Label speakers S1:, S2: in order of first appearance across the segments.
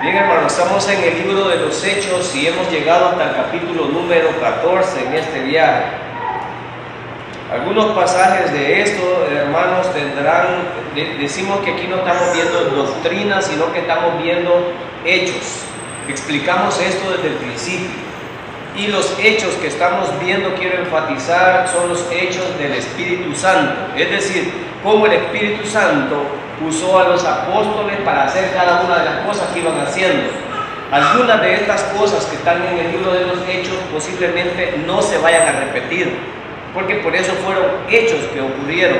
S1: Bien, hermanos, estamos en el libro de los Hechos y hemos llegado hasta el capítulo número 14 en este viaje. Algunos pasajes de esto, hermanos, decimos que aquí no estamos viendo doctrina, sino que estamos viendo hechos. Explicamos esto desde el principio. Y los hechos que estamos viendo, quiero enfatizar, son los hechos del Espíritu Santo. Es decir, cómo el Espíritu Santo usó a los apóstoles para hacer cada una de las cosas que iban haciendo. Algunas de estas cosas que están en el libro de los Hechos posiblemente no se vayan a repetir, porque por eso fueron hechos que ocurrieron.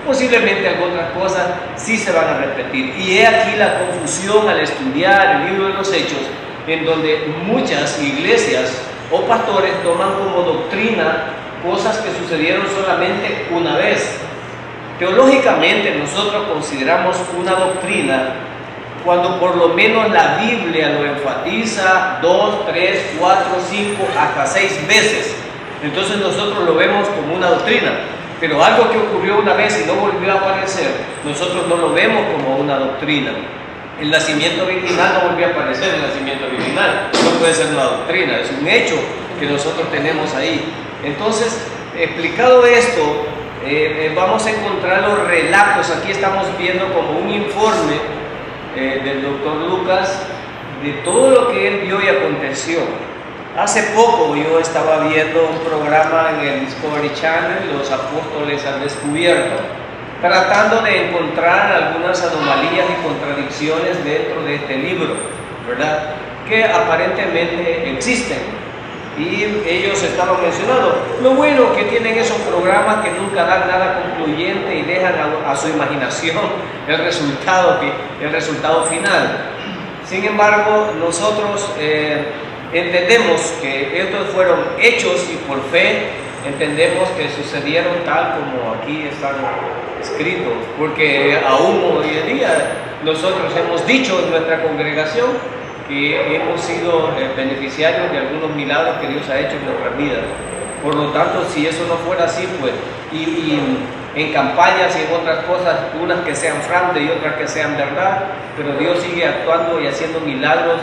S1: Posiblemente algunas cosas sí se van a repetir. Y he aquí la confusión al estudiar el libro de los Hechos, en donde muchas iglesias o pastores toman como doctrina cosas que sucedieron solamente una vez. Teológicamente nosotros consideramos una doctrina cuando por lo menos la Biblia lo enfatiza 2, 3, 4, 5, hasta 6 veces. Entonces nosotros lo vemos como una doctrina. Pero algo que ocurrió una vez y no volvió a aparecer, nosotros no lo vemos como una doctrina. El nacimiento virginal no volvió a aparecer, el nacimiento virginal no puede ser una doctrina, es un hecho que nosotros tenemos ahí. Entonces, explicado esto, vamos a encontrar los relatos. Aquí estamos viendo como un informe del doctor Lucas de todo lo que él vio y aconteció. Hace poco yo estaba viendo un programa en el Discovery Channel, Los Apóstoles al Descubierto, tratando de encontrar algunas anomalías y contradicciones dentro de este libro, ¿verdad?, que aparentemente existen. Y ellos estaban mencionando lo bueno que tienen esos programas, que nunca dan nada concluyente y dejan a su imaginación el resultado final. Sin embargo, nosotros entendemos que estos fueron hechos y por fe entendemos que sucedieron tal como aquí están escritos, porque aún hoy en día nosotros hemos dicho en nuestra congregación que hemos sido beneficiarios de algunos milagros que Dios ha hecho en nuestras vidas. Por lo tanto, si eso no fuera así, pues, y en campañas y en otras cosas, unas que sean fraude y otras que sean verdad, pero Dios sigue actuando y haciendo milagros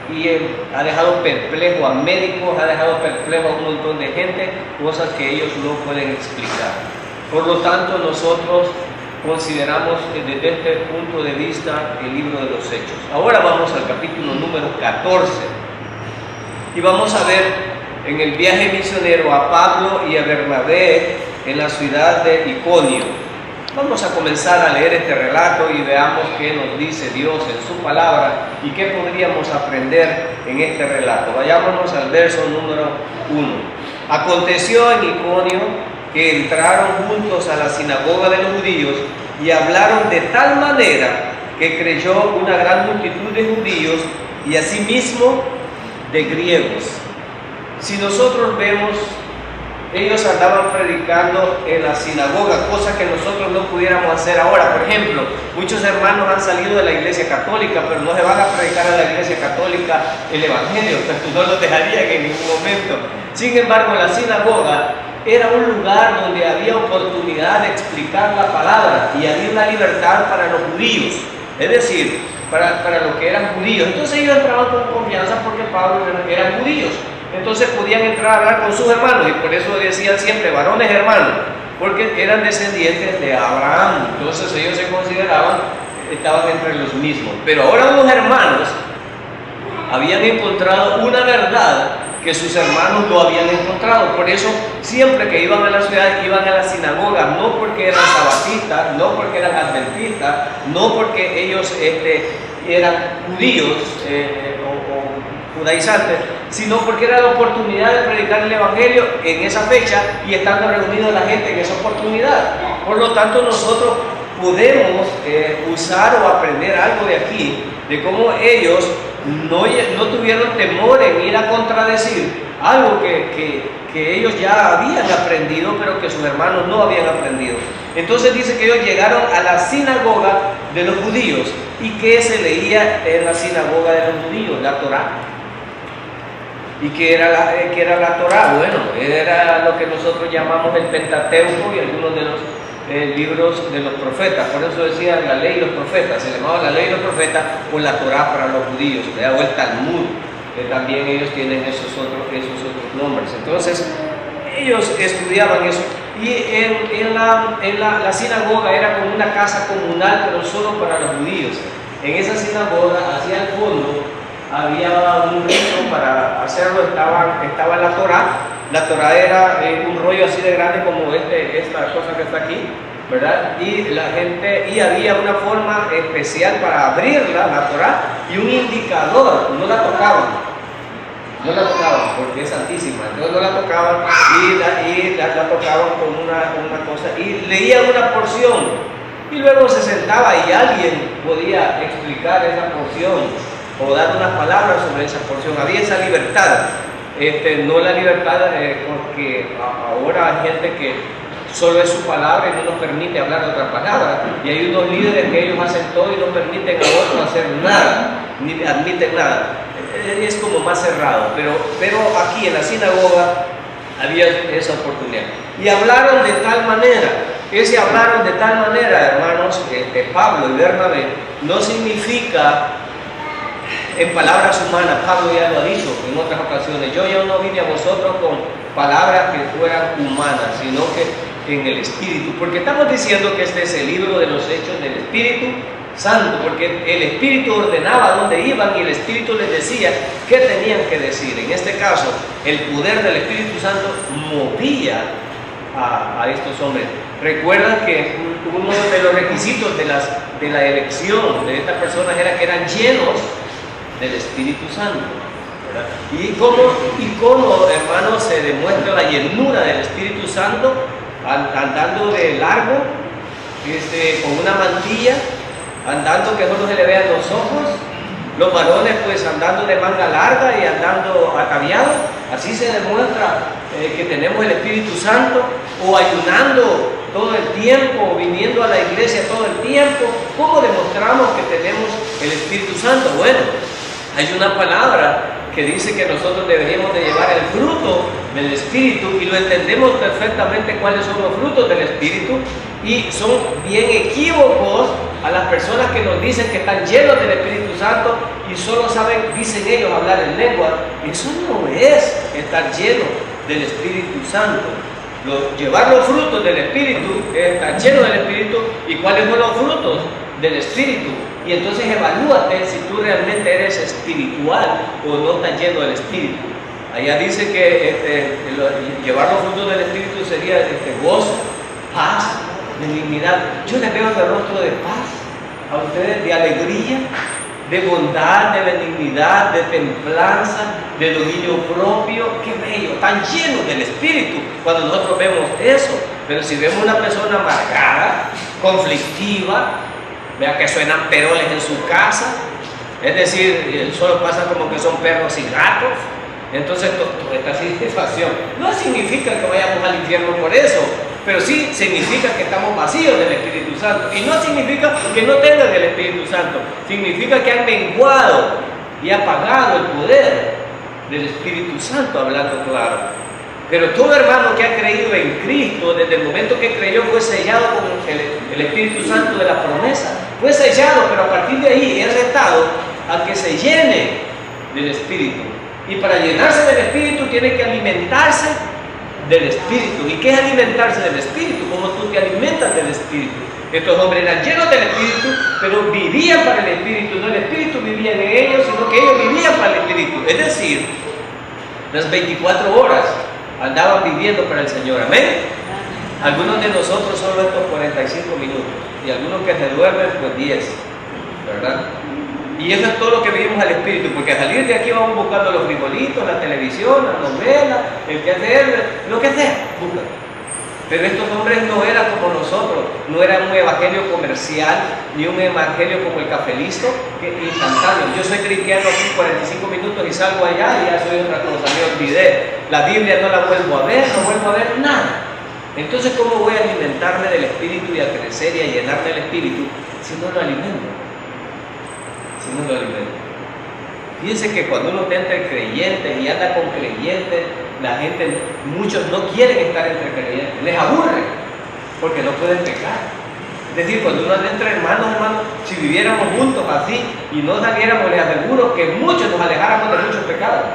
S1: y ha dejado perplejo a médicos, ha dejado perplejo a un montón de gente, cosas que ellos no pueden explicar. Por lo tanto, nosotros consideramos desde este punto de vista el libro de los Hechos. Ahora vamos al capítulo número 14 y vamos a ver en el viaje misionero a Pablo y a Bernabé en la ciudad de Iconio. Vamos a comenzar a leer este relato y veamos qué nos dice Dios en su palabra y qué podríamos aprender en este relato. Vayámonos al verso número 1. Aconteció en Iconio que entraron juntos a la sinagoga de los judíos y hablaron de tal manera que creyó una gran multitud de judíos y asimismo de griegos. Si nosotros vemos, ellos andaban predicando en la sinagoga, cosa que nosotros no pudiéramos hacer ahora. Por ejemplo, muchos hermanos han salido de la iglesia católica, pero no se van a predicar a la iglesia católica el evangelio, no los dejarían en ningún momento. Sin embargo, la sinagoga era un lugar donde había oportunidad de explicar la palabra y había una libertad para los judíos, es decir, para los que eran judíos. Entonces ellos entraban con confianza porque Pablo eran judíos. Entonces podían entrar a hablar con sus hermanos y por eso decían siempre varones hermanos, porque eran descendientes de Abraham. Entonces ellos se consideraban, estaban entre los mismos. Pero ahora los hermanos habían encontrado una verdad que sus hermanos no habían encontrado. Por eso siempre que iban a la ciudad, iban a la sinagoga, no porque eran sabatistas, no porque eran adventistas, no porque ellos eran judíos o judaizantes, sino porque era la oportunidad de predicar el evangelio en esa fecha y estando reunidos la gente en esa oportunidad. Por lo tanto, nosotros podemos usar o aprender algo de aquí, de cómo ellos no tuvieron temor en ir a contradecir algo que ellos ya habían aprendido, pero que sus hermanos no habían aprendido. Entonces dice que ellos llegaron a la sinagoga de los judíos. ¿Y qué se leía en la sinagoga de los judíos? La Torá. ¿Y qué era la Torá? Bueno, era lo que nosotros llamamos el Pentateuco y algunos de los libros de los profetas. Por eso decían la ley y los profetas. Se llamaba la ley y los profetas o la Torá para los judíos, o el Talmud. También ellos tienen esos otros nombres. Entonces, ellos estudiaban eso. Y la sinagoga era como una casa comunal, pero solo para los judíos. En esa sinagoga, hacia el fondo, había un rito para hacerlo, estaba la Torá. La Torá era un rollo así de grande como esta cosa que está aquí, ¿verdad? Y había una forma especial para abrirla, la Torá, y un indicador. No la tocaban porque es santísima, entonces no la tocaban y la tocaban con una cosa y leían una porción y luego se sentaba y alguien podía explicar esa porción o dar unas palabras sobre esa porción. Había esa libertad, no la libertad porque ahora hay gente que solo es su palabra y no nos permite hablar de otra palabra, y hay unos líderes que ellos hacen todo y no permiten a otros hacer nada, ni admiten nada. Es como más cerrado, pero aquí en la sinagoga había esa oportunidad. Y hablaron de tal manera, hermanos, Pablo y Bernabé, no significa en palabras humanas. Pablo ya lo ha dicho en otras ocasiones: yo ya no vine a vosotros con palabras que fueran humanas, sino que en el Espíritu, porque estamos diciendo que este es el libro de los hechos del Espíritu Santo, porque el Espíritu ordenaba dónde iban y el Espíritu les decía qué tenían que decir. En este caso, el poder del Espíritu Santo movía a estos hombres. Recuerdan que uno de los requisitos de la elección de estas personas era que eran llenos del Espíritu Santo, ¿verdad? ¿Y cómo, hermanos, se demuestra la llenura del Espíritu Santo? Andando de largo, con una mantilla, andando que no se le vean los ojos. Los varones pues andando de manga larga y andando ataviados. Así se demuestra que tenemos el Espíritu Santo. O ayunando todo el tiempo, o viniendo a la iglesia todo el tiempo. ¿Cómo demostramos que tenemos el Espíritu Santo? Bueno, hay una palabra que dice que nosotros deberíamos de llevar el fruto del Espíritu, y lo entendemos perfectamente cuáles son los frutos del Espíritu, y son bien equívocos a las personas que nos dicen que están llenos del Espíritu Santo y solo saben, dicen ellos, hablar en lengua. Eso no es estar lleno del Espíritu Santo. Llevar los frutos del Espíritu es estar lleno del Espíritu. ¿Y cuáles son los frutos del Espíritu? Y entonces evalúate si tú realmente eres espiritual o no estás lleno del Espíritu. Allá dice que llevar los frutos del Espíritu sería gozo, paz, benignidad. Yo les veo el rostro de paz a ustedes, de alegría, de bondad, de benignidad, de templanza, de dominio propio. ¡Qué bello! Tan llenos del Espíritu cuando nosotros vemos eso. Pero si vemos una persona amargada, conflictiva, vea que suenan peroles en su casa, es decir, solo pasa como que son perros y gatos. Entonces, toda esta satisfacción no significa que vayamos al infierno por eso, pero sí significa que estamos vacíos del Espíritu Santo. Y no significa que no tengan el Espíritu Santo, significa que han menguado y apagado el poder del Espíritu Santo, hablando claro. Pero todo hermano que ha creído en Cristo, desde el momento que creyó, fue sellado con el Espíritu Santo de la promesa. Fue sellado, pero a partir de ahí es retado a que se llene del Espíritu. Y para llenarse del Espíritu tiene que alimentarse del Espíritu. ¿Y qué es alimentarse del Espíritu? ¿Cómo tú te alimentas del Espíritu? Estos hombres eran llenos del Espíritu, pero vivían para el Espíritu. No el Espíritu vivía en ellos, sino que ellos vivían para el Espíritu. Es decir, las 24 horas andaban viviendo para el Señor. Amén. Algunos de nosotros solo estos 45 minutos, y algunos que se duermen pues 10, ¿verdad? Y eso es todo lo que vivimos al Espíritu, porque al salir de aquí vamos buscando los frijolitos, la televisión, la novela, el quehacer, lo que sea, buscan. Pero estos hombres no eran como nosotros, no era un evangelio comercial, ni un evangelio como el Café Listo, instantáneo. Yo soy cristiano aquí 45 minutos y salgo allá y ya soy otra cosa, me olvidé. La Biblia no la vuelvo a ver, no vuelvo a ver nada. Entonces, ¿cómo voy a alimentarme del Espíritu y a crecer y a llenarme del Espíritu si no lo alimento? Si no lo alimento. Fíjense que cuando uno está entre creyentes y anda con creyentes, la gente, muchos no quieren estar entre creyentes, les aburre. porque no pueden pecar. Es decir, cuando uno anda entre hermanos, si viviéramos juntos así y no saliéramos, les aseguro que muchos nos alejáramos de muchos pecados.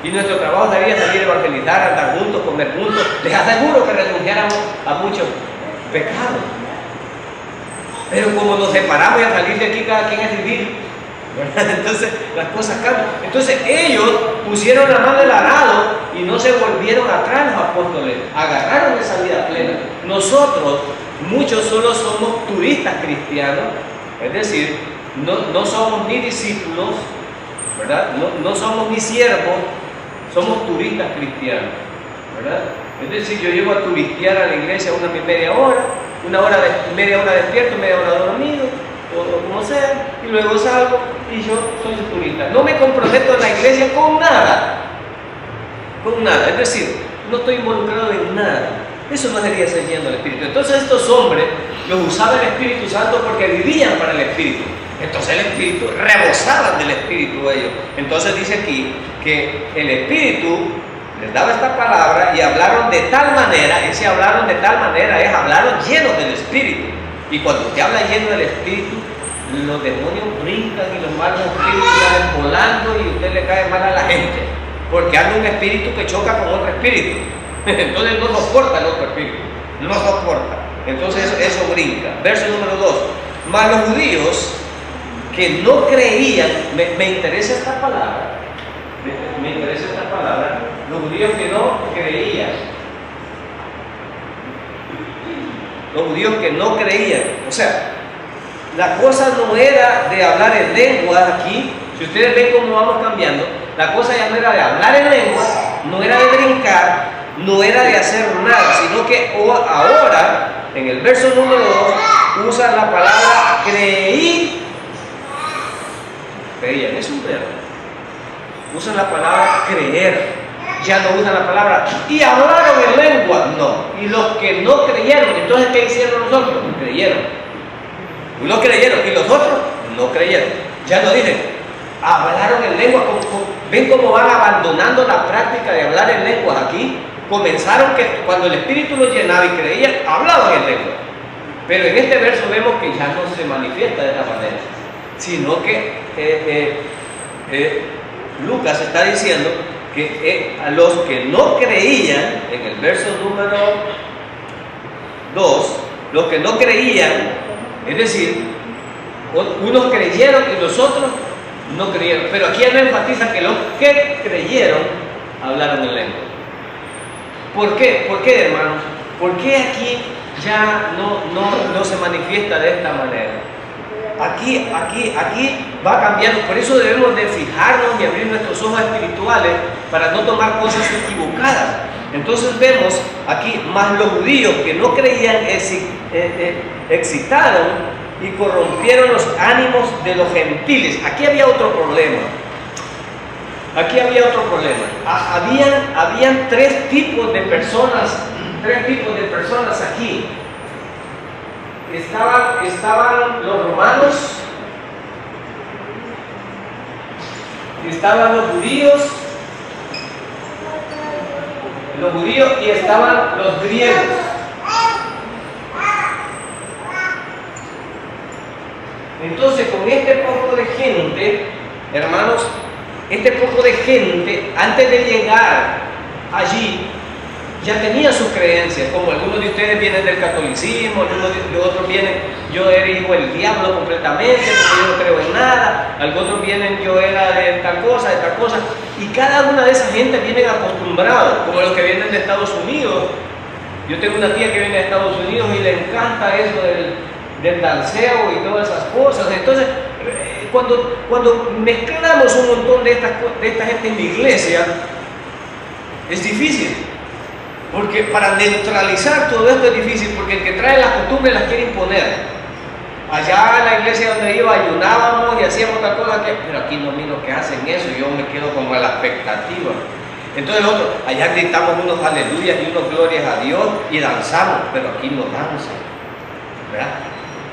S1: Y nuestro trabajo sería salir a evangelizar, andar juntos, comer juntos. Les aseguro que renunciáramos a muchos pecados. Pero como nos separamos y al salir de aquí cada quien es vivir, ¿verdad? Entonces las cosas cambian. Entonces ellos pusieron la mano del arado y no se volvieron atrás los apóstoles. Agarraron esa vida plena. Nosotros, muchos solo somos turistas cristianos, es decir, no somos ni discípulos, ¿verdad? No somos ni siervos, somos turistas cristianos, ¿verdad? Es decir, yo llego a turistear a la iglesia media hora despierto, media hora dormido, o como sea, y luego salgo y yo soy un turista. No me comprometo en la iglesia con nada, es decir, no estoy involucrado en nada. Eso no sería siguiendo al Espíritu. Entonces estos hombres los usaba el Espíritu Santo porque vivían para el Espíritu. Entonces el Espíritu, rebosaban del Espíritu ellos. Entonces dice aquí que el Espíritu les daba esta palabra y hablaron de tal manera, ese hablaron de tal manera es hablaron llenos del Espíritu. Y cuando usted habla lleno del Espíritu, los demonios brincan y los malos espíritus salen volando y usted le cae mal a la gente. Porque anda un espíritu que choca con otro espíritu. Entonces no soporta el otro espíritu. No soporta. Entonces eso brinca. Verso número 2. Mas los judíos que no creían, me interesa esta palabra. Me interesa esta palabra. Los judíos que no creían. Los judíos que no creían. O sea, la cosa no era de hablar en lenguas aquí. Si ustedes ven cómo vamos cambiando, la cosa ya no era de hablar en lenguas, no era de brincar, no era de hacer nada, sino que ahora, en el verso número 2, usa la palabra creí. Creían, es un verbo. Usan la palabra creer. Ya no usan la palabra y hablaron en lengua, no. Y los que no creyeron, entonces ¿qué hicieron nosotros? Creyeron. Unos creyeron y los otros no creyeron. Ya no dicen, hablaron en lengua. ¿Ven cómo van abandonando la práctica de hablar en lenguas aquí? Comenzaron que cuando el Espíritu los llenaba y creían, hablaban en lengua. Pero en este verso vemos que ya no se manifiesta de esta manera, sino que Lucas está diciendo que a los que no creían, en el verso número 2, los que no creían, es decir, unos creyeron y los otros no creyeron. Pero aquí él enfatiza que los que creyeron hablaron en lengua. ¿Por qué? ¿Por qué, hermanos? ¿Por qué aquí ya no se manifiesta de esta manera? Aquí va cambiando. Por eso debemos de fijarnos y abrir nuestros ojos espirituales para no tomar cosas equivocadas. Entonces vemos aquí, más los judíos que no creían excitaron y corrompieron los ánimos de los gentiles. Aquí había otro problema. Habían tres tipos de personas aquí. Estaban los romanos, estaban los judíos y estaban los griegos. Entonces, con este poco de gente, hermanos, antes de llegar allí, ya tenía sus creencias, como algunos de ustedes vienen del catolicismo, algunos de otros vienen, yo era hijo del diablo completamente, porque yo no creo en nada, algunos vienen, yo era de tal cosa, y cada una de esas gentes vienen acostumbrados, como los que vienen de Estados Unidos. Yo tengo una tía que viene de Estados Unidos y le encanta eso del danceo y todas esas cosas. Entonces, cuando mezclamos un montón de esta gente en la iglesia, es difícil. Porque para neutralizar todo esto es difícil, porque el que trae las costumbres las quiere imponer. Allá en la iglesia donde iba ayunábamos y hacíamos otra cosa, pero aquí no miro que hacen eso, yo me quedo como a la expectativa. Entonces allá gritamos unos aleluyas y unos glorias a Dios y danzamos, pero aquí no danzan, ¿verdad?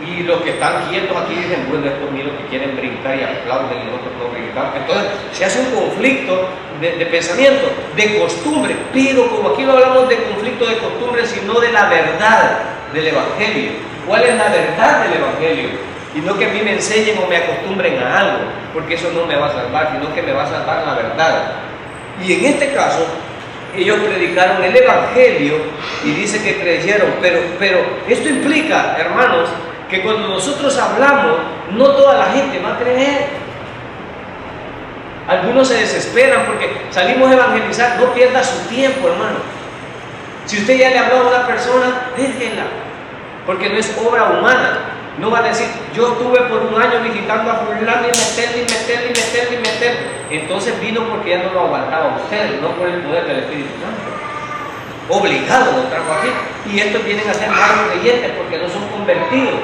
S1: Y los que están quietos aquí dicen, bueno, estos miros que quieren brincar y aplauden y nosotros no gritamos. Entonces se hace un conflicto de pensamiento, de costumbre, pero como aquí no hablamos de conflicto de costumbre, sino de la verdad del Evangelio. ¿Cuál es la verdad del Evangelio? Y no que a mí me enseñen o me acostumbren a algo, porque eso no me va a salvar, sino que me va a salvar la verdad. Y en este caso, ellos predicaron el Evangelio y dice que creyeron, pero esto implica, hermanos, que cuando nosotros hablamos, no toda la gente va a creer. Algunos se desesperan porque salimos a evangelizar. No pierda su tiempo, hermano. Si usted ya le habló a una persona, déjela, porque no es obra humana. No va a decir, yo estuve por un año visitando a fulano y meterle. Entonces vino porque ya no lo aguantaba usted, no por el poder del Espíritu Santo. Obligado lo trajo aquí. Y estos vienen a ser malos creyentes porque no son convertidos,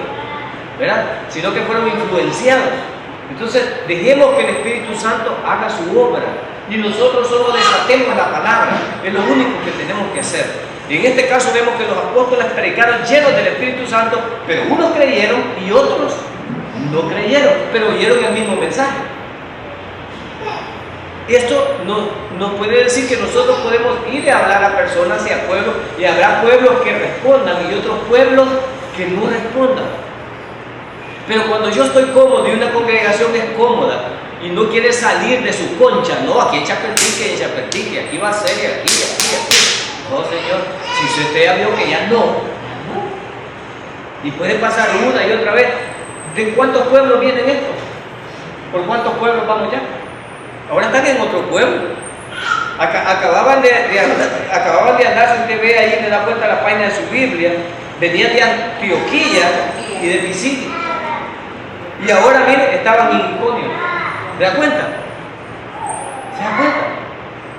S1: ¿verdad? Sino que fueron influenciados. Entonces dejemos que el Espíritu Santo haga su obra y nosotros solo desatemos la palabra. Es lo único que tenemos que hacer. Y en este caso vemos que los apóstoles predicaron llenos del Espíritu Santo, pero unos creyeron y otros no creyeron, pero oyeron el mismo mensaje. Esto nos puede decir que nosotros podemos ir a hablar a personas y a pueblos, y habrá pueblos que respondan y otros pueblos que no respondan. Pero cuando yo estoy cómodo y una congregación es cómoda y no quiere salir de su concha, no, aquí echa pertique, aquí va a ser, y aquí. No, Señor, si usted ya vio que ya no. Y puede pasar una y otra vez. ¿De cuántos pueblos vienen estos? ¿Por cuántos pueblos vamos ya? Ahora están en otro pueblo. Acababan de andar, si usted ve ahí, le da cuenta a la página de su Biblia, venían de Antioquía y de Pisidia. Y ahora, mire, estaban en Iconio. ¿Se da cuenta? ¿Se da cuenta?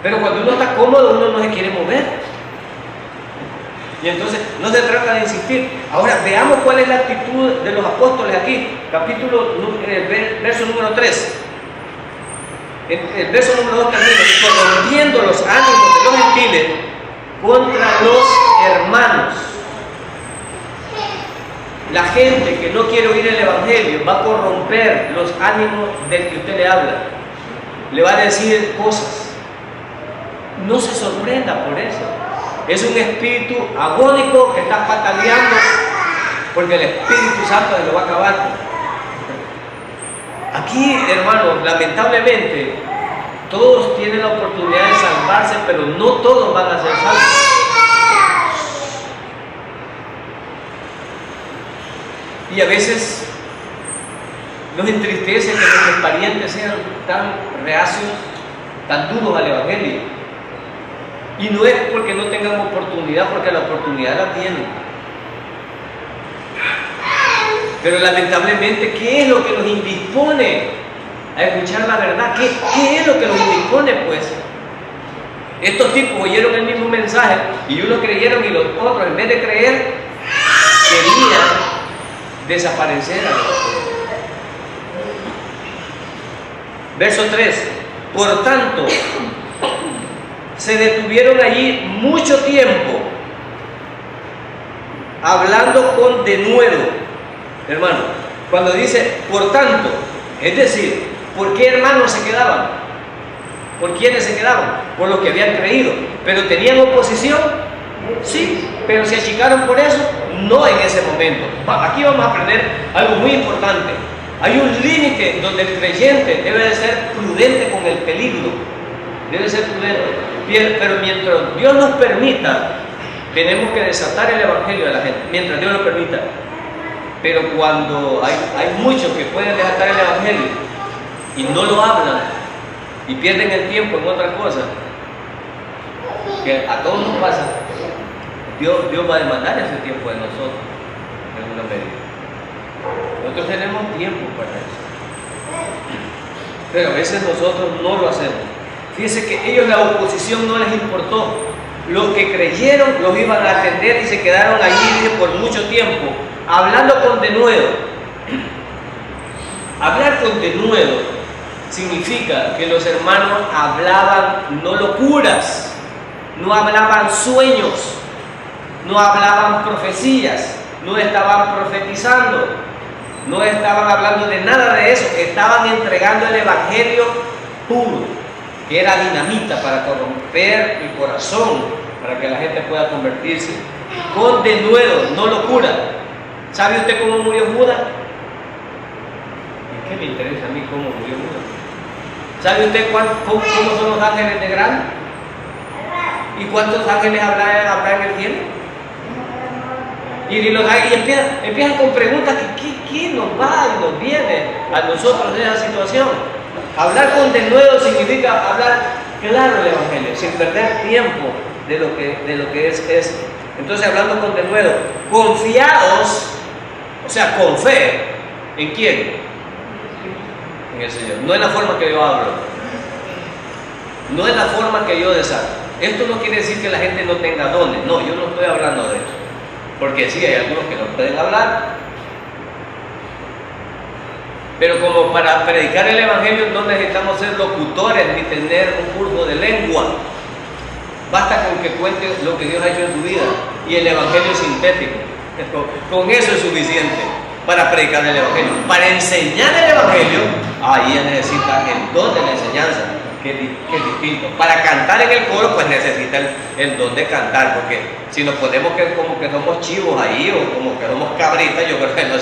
S1: Pero cuando uno está cómodo, uno no se quiere mover. Y entonces no se trata de insistir. Ahora veamos cuál es la actitud de los apóstoles aquí. Verso número 3. El verso número 2 termina: corrompiendo los ánimos de los gentiles contra los hermanos. La gente que no quiere oír el Evangelio va a corromper los ánimos del que usted le habla. Le va a decir cosas. No se sorprenda por eso. Es un espíritu agónico que está pataleando porque el Espíritu Santo se lo va a acabar. Aquí, hermanos, lamentablemente, todos tienen la oportunidad de salvarse, pero no todos van a ser salvos. Y a veces nos entristece que nuestros parientes sean tan reacios, tan duros al Evangelio. Y no es porque no tengan oportunidad, porque la oportunidad la tienen. Pero lamentablemente, ¿qué es lo que nos indispone a escuchar la verdad? ¿Qué es lo que nos indispone, pues? Estos tipos oyeron el mismo mensaje y unos creyeron y los otros, en vez de creer, querían desaparecer a los otros. Verso 3. Por tanto, se detuvieron allí mucho tiempo, hablando con denuedo. Hermano, cuando dice por tanto, es decir, ¿por qué hermanos se quedaban? ¿Por quiénes se quedaban? Por los que habían creído. ¿Pero tenían oposición? Sí, pero se achicaron por eso, no en ese momento. Aquí vamos a aprender algo muy importante. Hay un límite donde el creyente debe de ser prudente con el peligro. Debe ser prudente. Pero mientras Dios nos permita, tenemos que desatar el Evangelio de la gente. Mientras Dios lo permita. Pero cuando hay muchos que pueden desatar el Evangelio y no lo hablan y pierden el tiempo en otras cosas, que a todos nos pasa, Dios va a demandar ese tiempo de nosotros en alguna medida. Nosotros tenemos tiempo para eso, pero a veces nosotros no lo hacemos. Fíjense que ellos, la oposición no les importó. Los que creyeron los iban a atender y se quedaron allí por mucho tiempo, hablando con denuedo. Hablar con denuedo significa que los hermanos hablaban no locuras, no hablaban sueños, no hablaban profecías, no estaban profetizando, No estaban hablando de nada de eso, estaban entregando el evangelio puro, que era dinamita para corromper el corazón, para que la gente pueda convertirse. Con denuedo, no locura. ¿Sabe usted cómo murió Judas? ¿Y qué me interesa a mí cómo murió Judas? ¿Sabe usted cómo son los ángeles de grande? ¿Y cuántos ángeles habrá en el cielo? Y los ángeles empiezan con preguntas que ¿quién nos va y nos viene a nosotros en esa situación? Hablar con denuedo significa hablar claro el evangelio, sin perder tiempo de lo que es esto. Entonces, hablando con denuedo, confiados, o sea, con fe, ¿en quién? En el Señor. No en la forma que yo hablo, no en la forma que yo desato. Esto no quiere decir que la gente no tenga dones, no, yo no estoy hablando de eso, porque sí, hay algunos que no pueden hablar, pero como para predicar el evangelio no necesitamos ser locutores ni tener un curso de lengua. Basta con que cuentes lo que Dios ha hecho en tu vida y el evangelio sintético. Con eso es suficiente para predicar el evangelio. Para enseñar el evangelio, ahí necesita el don de la enseñanza, que es distinto. Para cantar en el coro, pues necesita el don de cantar, porque si nos ponemos como que somos chivos ahí o como que somos cabritas, yo creo que no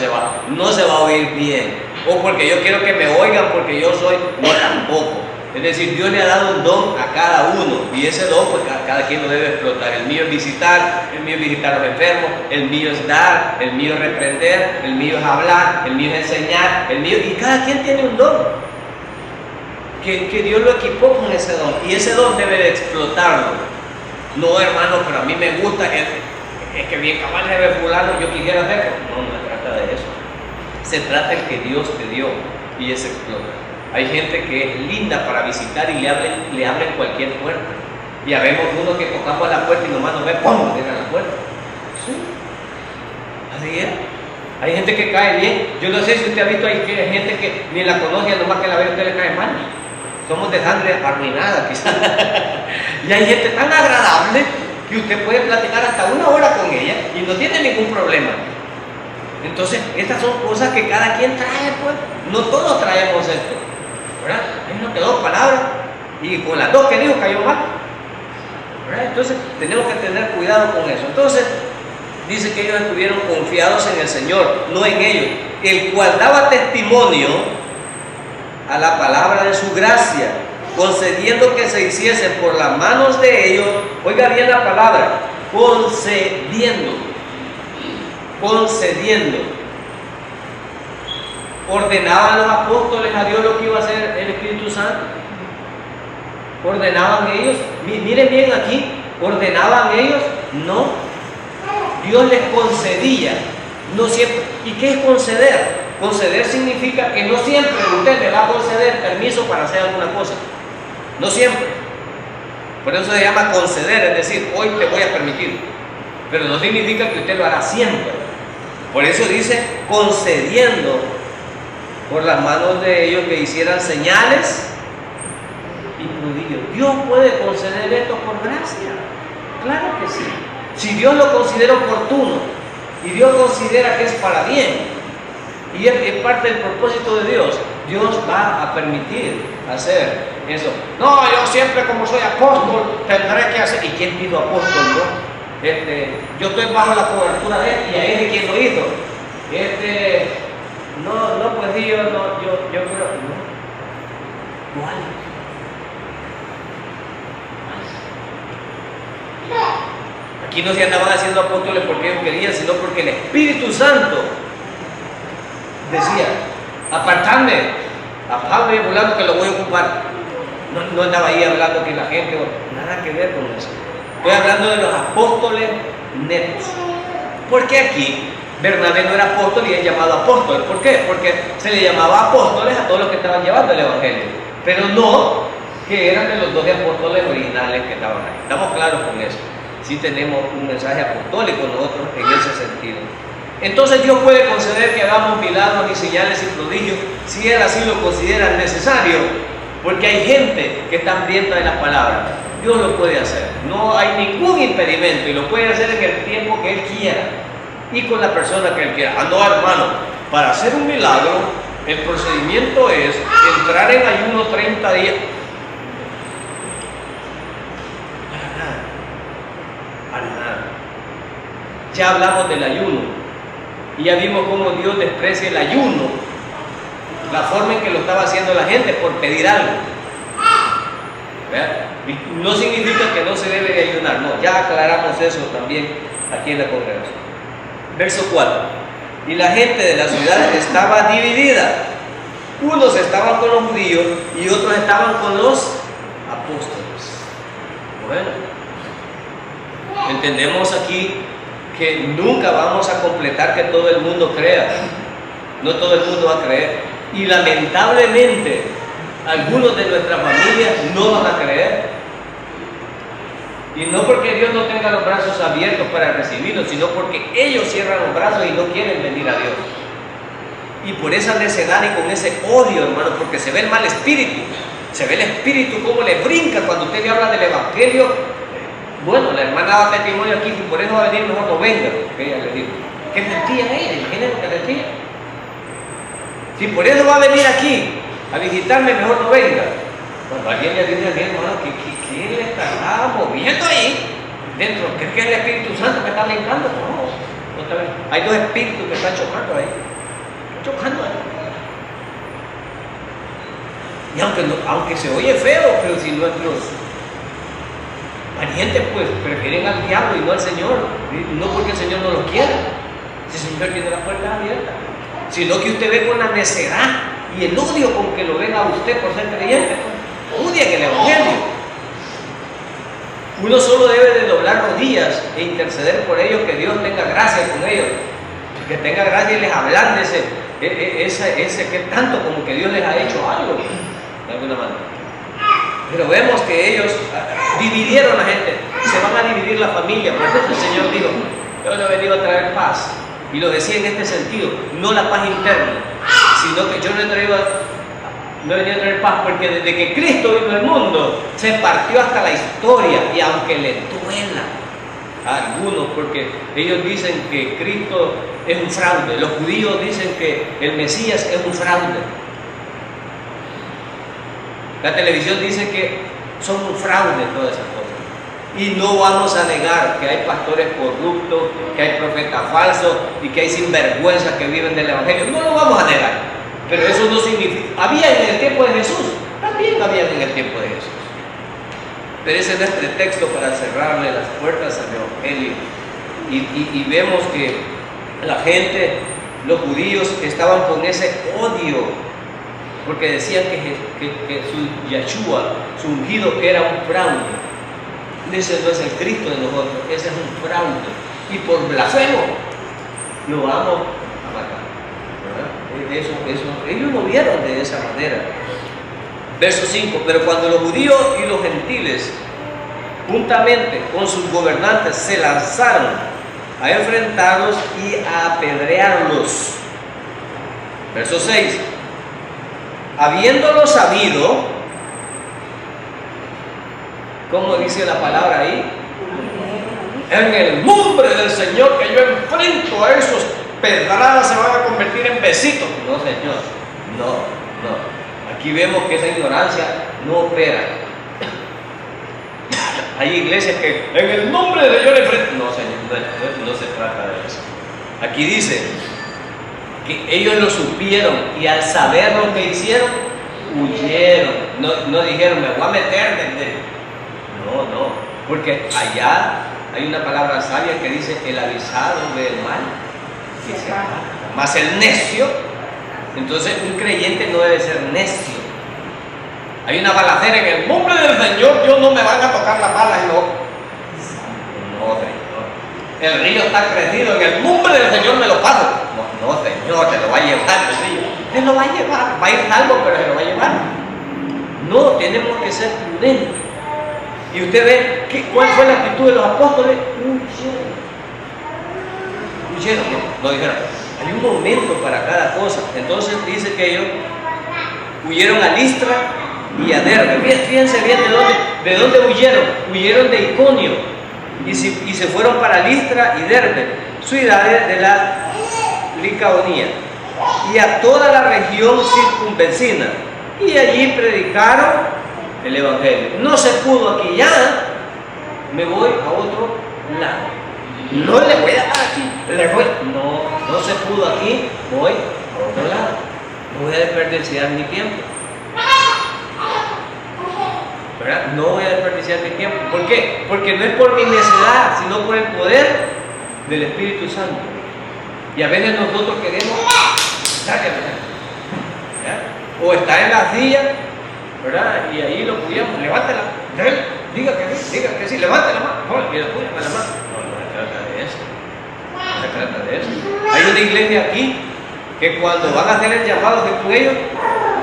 S1: se va a oír bien. O porque yo quiero que me oigan porque yo soy, no, tampoco. Es decir, Dios le ha dado un don a cada uno y ese don pues cada quien lo debe explotar. El mío es visitar, el mío es visitar a los enfermos, el mío es dar, el mío es reprender, el mío es hablar, el mío es enseñar, el mío, y cada quien tiene un don que Dios lo equipó con ese don y ese don debe de explotarlo. No, hermano, pero a mí me gusta, es que bien cabal de ver fulano, yo quisiera hacerlo. No se trata de eso. Se trata de que Dios te dio y ese explota. Hay gente que es linda para visitar y le abren cualquier puerta. Y habemos uno que tocamos la puerta y nomás nos ve, ¡pum!, cierra la puerta. Sí, así es. Hay gente que cae bien. Yo no sé si usted ha visto, hay gente que ni la conoce, nomás que la ve usted le cae mal. Somos de sangre arruinada quizás. Y hay gente tan agradable que usted puede platicar hasta 1 hora con ella y no tiene ningún problema. Entonces, estas son cosas que cada quien trae, pues. No todos traemos esto, ¿verdad? Hay uno que 2 palabras y con las 2 que dijo cayó mal, ¿verdad? Entonces, tenemos que tener cuidado con eso. Entonces, dice que ellos estuvieron confiados en el Señor, no en ellos, el cual daba testimonio a la palabra de su gracia, concediendo que se hiciesen por las manos de ellos. Oiga bien la palabra, concediendo. Ordenaban los apóstoles a Dios lo que iba a hacer el Espíritu Santo. Ordenaban ellos, miren bien aquí, ordenaban ellos, no. Dios les concedía, no siempre. ¿Y qué es conceder? Conceder significa que no siempre usted le va a conceder permiso para hacer alguna cosa, no siempre. Por eso se llama conceder, es decir, hoy te voy a permitir, pero no significa que usted lo hará siempre. Por eso dice concediendo por las manos de ellos que hicieran señales y prodigios. Dios puede conceder esto por gracia, claro que sí. Si Dios lo considera oportuno y Dios considera que es para bien y es parte del propósito de Dios, Dios va a permitir hacer eso. No, yo siempre como soy apóstol tendré que hacer. ¿Y quién pidió apóstol? ¿No? Yo estoy bajo la cobertura de él y a él es quien lo hizo. No, pues sí, yo creo, no. ¿Cuál? Aquí no se andaban haciendo apóstoles porque ellos querían, sino porque el Espíritu Santo decía, apartadme a Pablo y a fulano que lo voy a ocupar. No andaba ahí hablando que la gente, nada que ver con eso. Estoy hablando de los apóstoles netos. ¿Por qué aquí Bernabé no era apóstol y es llamado apóstol? ¿Por qué? Porque se le llamaba apóstoles a todos los que estaban llevando el evangelio, pero no que eran de los 12 apóstoles originales que estaban ahí. Estamos claros con eso. Sí tenemos un mensaje apostólico nosotros en ese sentido. Entonces Dios puede conceder que hagamos milagros y señales y prodigios si Él así lo considera necesario, porque hay gente que está hambrienta de la palabra. Dios lo puede hacer, no hay ningún impedimento y lo puede hacer en el tiempo que Él quiera y con la persona que Él quiera. No, hermano, Para hacer un milagro, el procedimiento es entrar en ayuno 30 días. Para nada. Ya hablamos del ayuno y ya vimos cómo Dios desprecia el ayuno, la forma en que lo estaba haciendo la gente por pedir algo. ¿Verdad? No significa que no se debe de ayunar, no, ya aclaramos eso también aquí en la congregación. Verso 4. Y la gente de la ciudad estaba dividida. Unos estaban con los judíos y otros estaban con los apóstoles. Bueno, entendemos aquí que nunca vamos a completar que todo el mundo crea. No todo el mundo va a creer. Y lamentablemente, algunos de nuestras familias no van a creer. Y no porque Dios no tenga los brazos abiertos para recibirlos, sino porque ellos cierran los brazos y no quieren venir a Dios. Y por esa necedad y con ese odio, hermano, porque se ve el mal espíritu, se ve el espíritu como le brinca cuando usted le habla del evangelio. Bueno, la hermana da testimonio aquí, y por eso va a venir, mejor no venga, porque ella le dijo, ¿qué mentía ella? Imagínense que mentía. Si por eso va a venir aquí a visitarme, mejor no venga. Cuando alguien le dice a mi hermano, ¿qué le está moviendo ahí dentro? ¿Crees que es el Espíritu Santo que está brincando? No, otra vez. Hay dos espíritus que están chocando ahí. Chocando ahí. Y aunque se oye feo, pero si nuestros parientes pues prefieren al diablo y no al Señor, no porque el Señor no lo quiera, si el Señor tiene la puerta abierta, sino que usted ve con la necedad y el odio con que lo ven a usted por ser creyente, odia que el evangelio. Uno solo debe de doblar rodillas e interceder por ellos, que Dios tenga gracia con ellos, que tenga gracia y les ablandece ese que tanto como que Dios les ha hecho algo de alguna manera. Pero vemos que ellos dividieron a la gente, se van a dividir la familia. Por eso el Señor dijo, yo no he venido a traer paz, y lo decía en este sentido, no la paz interna, sino que yo no he venido a traer paz, porque desde que Cristo vino al mundo se partió hasta la historia, y aunque le duela a algunos, porque ellos dicen que Cristo es un fraude, los judíos dicen que el Mesías es un fraude, la televisión dice que son un fraude todas esas cosas, y no vamos a negar que hay pastores corruptos, que hay profetas falsos y que hay sinvergüenzas que viven del evangelio, no lo vamos a negar, pero eso no significa, había en el tiempo de Jesús, también había en el tiempo de Jesús. Pero ese no es pretexto para cerrarle las puertas al evangelio. Y vemos que la gente, los judíos, estaban con ese odio, porque decían que su Yahshua, su ungido, era un fraude. Ese no es el Cristo de nosotros, ese es un fraude. Y por blasfemo lo vamos a matar. Ellos lo vieron de esa manera. Verso 5, pero cuando los judíos y los gentiles, juntamente con sus gobernantes, se lanzaron a enfrentarlos y a apedrearlos. Verso 6, habiéndolo sabido, ¿cómo dice la palabra ahí? En el nombre del Señor que yo enfrento a esos pedradas se van a convertir en besitos. No, Señor, no. Aquí vemos que esa ignorancia no opera. Hay iglesias que en el nombre de Dios le enfrentan. No, Señor, no se trata de eso. Aquí dice que ellos lo supieron y al saber lo que hicieron, huyeron. No dijeron, me voy a meter desde. No, porque allá hay una palabra sabia que dice, el avisado ve el mal, más el necio. Entonces un creyente no debe ser necio. Hay una balacera, en el nombre del Señor, Dios no me van a tocar las balas, no, Señor. El río está crecido, en el nombre del Señor me lo paso. No, Señor, te lo va a llevar el río. Te lo va a llevar, va a ir salvo, pero se lo va a llevar. No, tenemos que ser prudentes. Y usted ve, ¿cuál fue la actitud de los apóstoles? Huyeron, no dijeron. Hay un momento para cada cosa. Entonces dice que ellos huyeron a Listra y a Derbe. Fíjense bien de dónde huyeron. Huyeron de Iconio y se fueron para Listra y Derbe, ciudades de la Licaonía. y a toda la región circunvecina, y allí predicaron el Evangelio. No se pudo aquí, ya me voy a otro lado. No le voy a dar aquí, no se pudo aquí, voy a otro lado. No voy a desperdiciar mi tiempo. ¿Verdad? No voy a desperdiciar mi tiempo. ¿Por qué? Porque no es por mi necedad, sino por el poder del Espíritu Santo. Y a veces nosotros queremos darle, ¿verdad? O estar en la silla, ¿verdad? Y ahí lo pudiéramos, levántela, diga que sí, levante la mano, mira, púyame la mano. No se trata de eso. No se trata de eso. Hay una iglesia aquí que cuando van a hacer el llamado de cuello,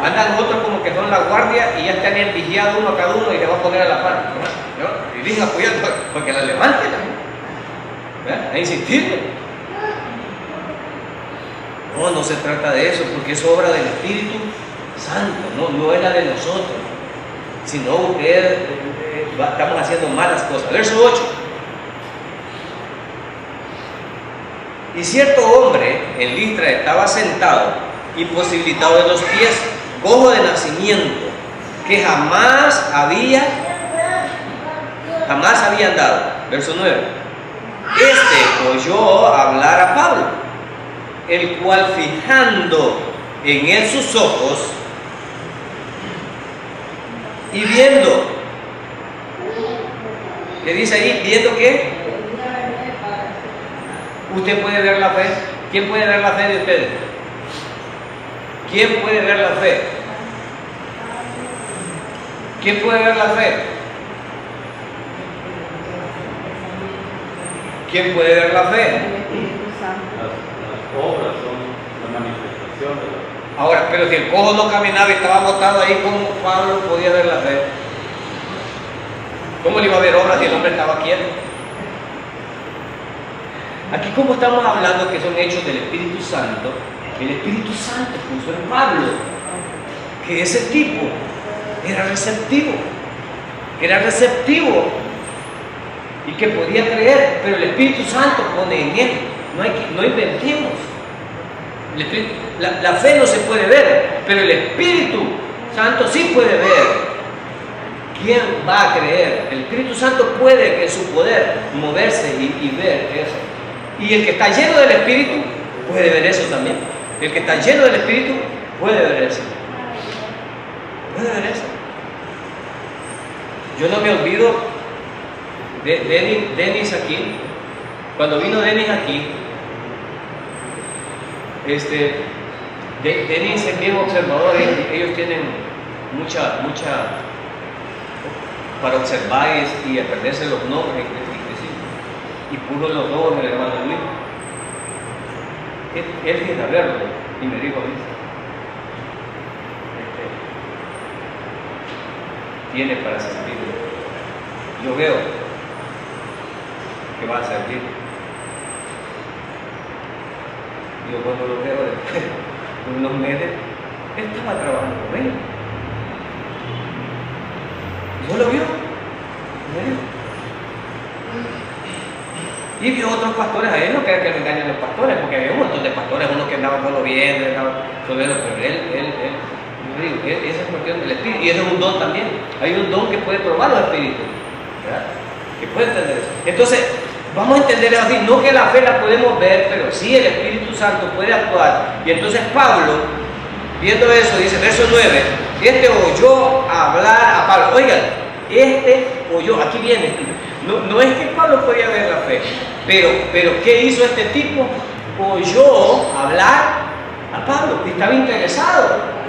S1: andan otros como que son la guardia y ya están envigiados uno a cada uno y le va a poner a la par. ¿No? Y digan apoyando porque la levanten, ¿verdad? A insistirle. No se trata de eso, porque es obra del Espíritu Santo, no es la de nosotros. Si no, estamos haciendo malas cosas. Verso 8. Y cierto hombre en Listra estaba sentado, imposibilitado de los pies, cojo de nacimiento, que jamás había andado. Verso 9. Este oyó hablar a Pablo, el cual, fijando en él sus ojos y viendo, ¿qué dice ahí? ¿Viendo qué? ¿Usted puede ver la fe? ¿Quién puede ver la fe de ustedes? ¿Quién puede ver la fe? ¿Quién puede ver la fe? ¿Quién puede ver la fe?
S2: Las obras son la manifestación de la fe.
S1: Ahora, pero si el cojo no caminaba y estaba botado ahí, ¿cómo Pablo podía ver la fe? ¿Cómo le iba a ver obras si el hombre estaba quieto? Aquí, como estamos hablando que son hechos del Espíritu Santo, el Espíritu Santo puso en Pablo que ese tipo era receptivo y que podía creer, pero el Espíritu Santo pone en él. No inventemos. La fe no se puede ver, pero el Espíritu Santo sí puede ver. ¿Quién va a creer? El Espíritu Santo puede en su poder moverse y ver eso. Y el que está lleno del Espíritu puede ver eso también. El que está lleno del Espíritu puede ver eso. Puede ver eso. Yo no me olvido de Denis aquí. Cuando vino Denis aquí, Denis es bien observador. Ellos tienen mucha para observar y aprenderse los nombres. Y puso los dos del hermano Luis. Él viene a verlo y me dijo, tiene para servir. Yo veo que va a servir. Yo cuando lo veo después de unos meses, él estaba trabajando con él. ¿No lo vio? ¿Me dijo? Y vio otros pastores, a él no cree que lo engañen los pastores, porque había un montón de pastores, unos que andaban solo viendo, pero esa es cuestión del Espíritu, y ese es un don también. Hay un don que puede probar los espíritus, ¿verdad? Que puede entender eso. Entonces, vamos a entender así, no que la fe la podemos ver, pero sí el Espíritu Santo puede actuar. Y entonces Pablo, viendo eso, dice, verso 9, oyó hablar a Pablo. Oigan, oyó, aquí viene. No es que Pablo podía ver la fe, pero ¿qué hizo este tipo? Oyó hablar a Pablo, estaba interesado.